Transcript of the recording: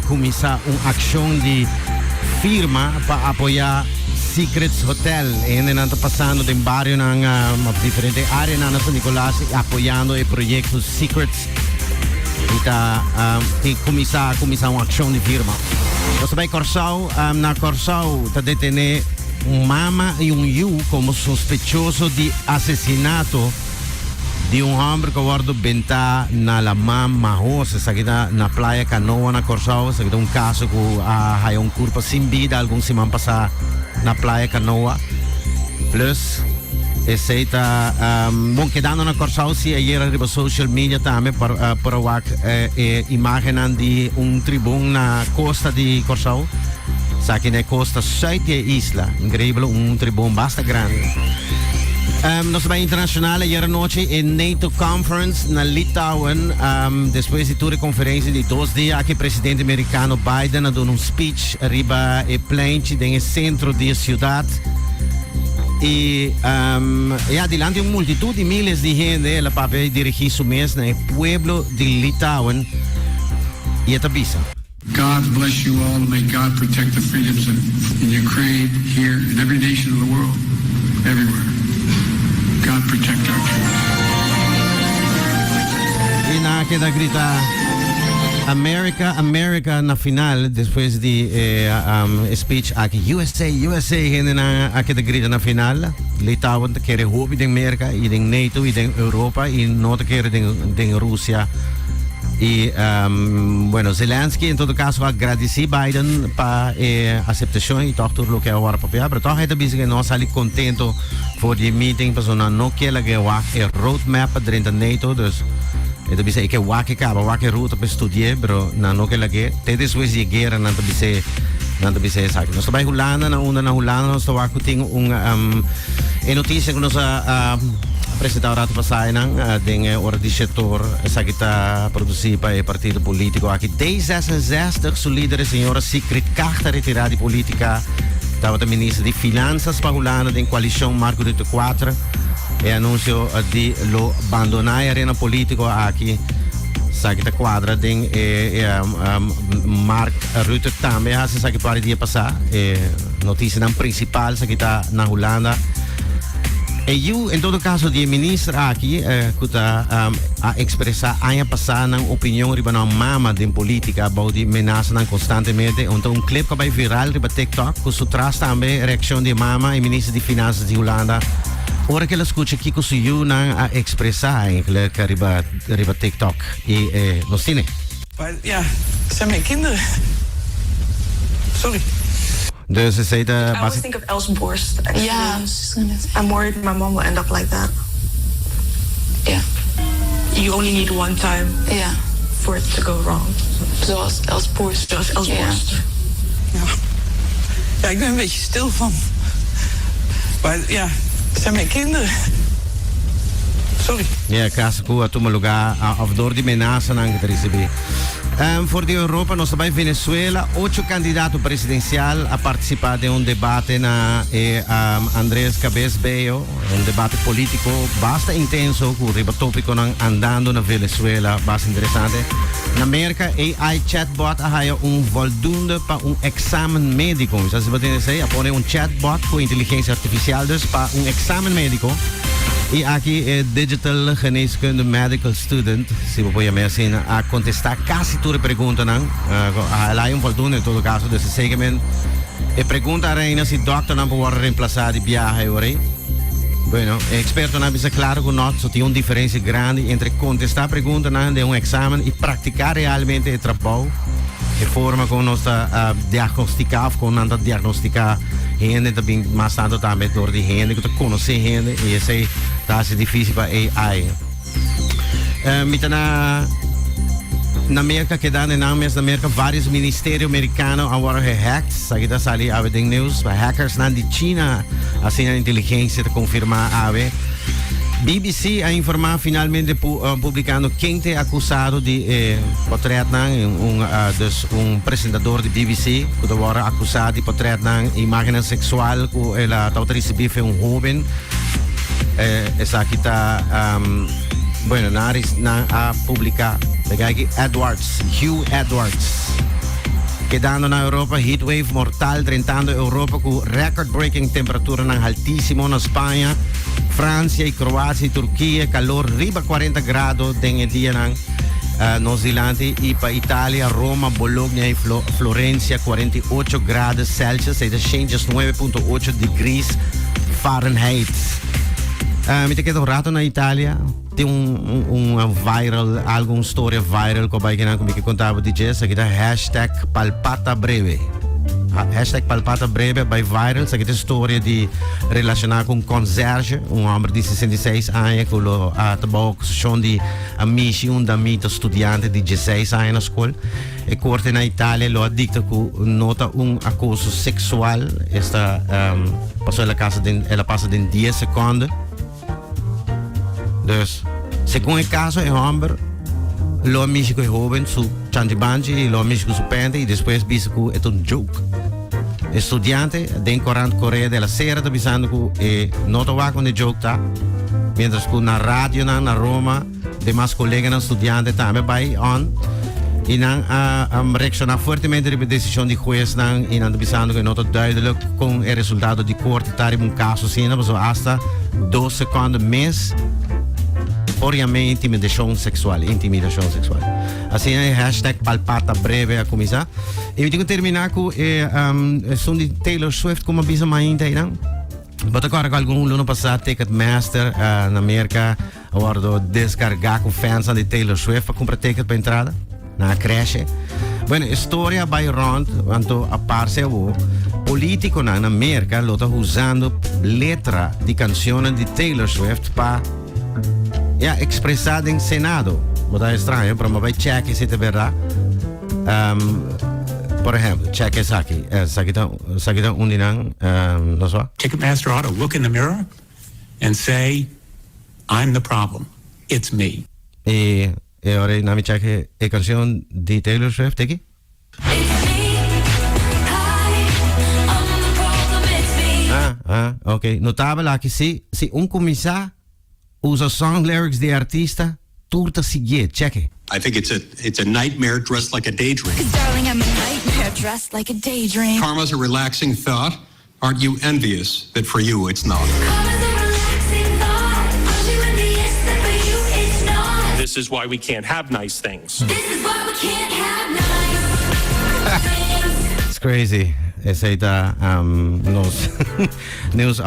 começar uma ação de firma para apoiar Secrets Hotel. E nós estamos passando em barrio na diferente área na San Nicolás apoiando o projeto Secrets. E está começar uma ação de firma. Nós também na Corsau está detendo mama e yu como sospechoso de assassinato de homem que guarda benta na la mama Jose, sakita na playa Canoa na Corsau, sakita caso que há corpo sem vida algum semana passada na playa Canoa. Plus esse está bom quedando na Corsau se ayer arriba social media também para imagem de tribun na costa de Corsau. Aqui na costa sul da isla, incrível, tribun bastante grande. Nós vamos internacional ayer noite em NATO Conference na Litauen, depois de toda a conferência de 2 dias, aqui o presidente americano Biden deu speech arriba e plane no centro da cidade. E adiante uma multitud de miles de gente para dirigir seu mês no pueblo de Litauen e a Tabisa. God bless you all, and may God protect the freedoms in Ukraine, here, in every nation of the world, everywhere. God protect our freedoms. E na queda grita America na final, depois de speech aqui USA, gente na queda grita na final. Litauen quer roubar de América, e de NATO, e de Europa, e não quer de Rússia. E, Zelensky, em todo caso, agradeci Biden para a aceitação e tudo o que é agora para mas então, é que nós ali contento por o meeting, porque não quer que o roadmap dentro da NATO, então, é que o que acaba, o que ruta para estudar, mas não quer que, até depois de guerra, não bisa exact. Nós estamos Holanda, na Holanda, nós estamos com notícia que nós apresentaram rato passado em hora de setor essa que está produzida para o partido político aqui D66 sua líder a senhora Sigrid Kaag retirada de política estava o ministro de Finanças para Holanda em coalição Marco Rutte 4 e anúncio de lo abandonar a arena política aqui sabe que quadra tem Mark Rutte também essa sabe que para dia passar notícia não principal sabe que está na Holanda. E eu, em todo caso, de ministro aqui, que está a expressar a passar opinião sobre a mama de política, about ameaça constantemente. Então, clipe que vai viral sobre TikTok, que traz também a reação de mama e ministro de Finanças de Holanda. Ora que ela escuta aqui que eu a expressar eigenlijk riba TikTok. E nós temos. Ja, het zijn mijn kinderen. Sorry. Dus ze zei I always think of Else Borst. Actually. Yeah, I'm worried my mom will end up like that. Yeah. You only need one time Yeah. for it to go wrong. Zoals Els Borst. Zoals Else Borst. Ja, ik ben een beetje stil van. Maar ja, het zijn mijn kinderen. Sorry. Ja, caso que a toma lugar of door die menaça que recebi. Voor de Europa, nós também Venezuela, 8 candidatos presidencial a participar de debate na Andrés Cabez Bello, debate político bastante intenso, com o tópico andando na Venezuela, bastante interessante. Na América, AI chatbot há voldoende para examen médico. Então, se você dizer, põe chatbot com inteligência artificial dus para examen médico. E aqui é Digital Geneeskunde Medical Student, se você pode assim, a contestar quase toda pergunta, não? Ela é voldoende em todo caso desse segmento. E pergunta a reina se o doctor não pode reemplaçar de viagem, ora? Bueno, o experto não bisa claro que nós tem uma diferença grande entre contestar a pergunta de exame e praticar realmente o trabalho. E forma como nós diagnosticar, como nós diagnosticar gente também, mas tanto também door die gente que conhecer gente e isso está difícil para AI. Na América que dá na América vários ministérios americanos agora hacked, sabe da sali ave de news, hackers na de China assim a inteligência de confirmar ave. BBC a informar finalmente publicando quem é acusado de portretar um apresentador de BBC que agora acusado de portretar imagem sexual que ela está recebendo foi jovem essa aqui está bueno na a publicar aqui Hugh Edwards Quedando na Europa, heatwave mortal trentando Europa con record-breaking temperatura ng altissimo na Spagna, Francia, Croazia, Turchia, calor riba 40 grado dengue dia ng Neozelande e para Italia, Roma, Bologna e Florencia 48 grados Celsius e changes 9.8 degrees Fahrenheit. Mi te quedo rato na Italia, tem viral, alguma história viral que vai que contava de Jess, aqui tá hashtag palpata breve. Hashtag palpata breve vai viral, essa aqui é história de relacionar com concierge, homem de 66 anos que a trabalha com de amici, amigo estudante de 16 anos na escola. E corte na Itália, lo adicta que nota acoso sexual, esta passou ela passa de 10 segundos. Dus, segundo o caso, é homem, lo amigo que é jovem, su chandibanji, lo amigo su pente, e depois disse que é joke. Estudante, den Correia della Sera, tá pensando que não tá com o joke, tá? Mientras que na rádio, na Roma, demais colegas, estudantes, também vai on. E não reaccionar fortemente a decisão de juiz, e não pensando que não está duidelijk com o resultado de corte, tá? Um caso assim, mas hasta 2 segundos mês. Oriamente intimidação sexual. Assim é hashtag palpata breve a começar. E eu tenho que terminar com o som de Taylor Swift como avisa mais ainda, não? Mas agora, algum ano passado, Ticketmaster na América, agora descarregar com fans de Taylor Swift para comprar ticket para entrada na creche. Bueno, história vai rond, quanto a parte o político na América lo está usando letra de canções de Taylor Swift para expressado em Senado. Mas é estranho, mas vai check se é verdade. Por exemplo, check esse aqui. Esse aqui está onde não só? Ticketmaster ought to look in the mirror and say, I'm the problem. It's me. E agora não me check a canção de Taylor Swift aqui? Ok. Notável aqui se começar usa song lyrics de artista, turta seguir, check it. I think it's a nightmare dressed like a daydream. 'Cause darling, I'm a nightmare dressed like a daydream. Karma's a relaxing thought. Aren't you envious that for you it's not? Karma's a relaxing thought. Aren't you envious that for you it's not? This is why we can't have nice things. This is why we can't have nice things. It's crazy. Essa aí tá nos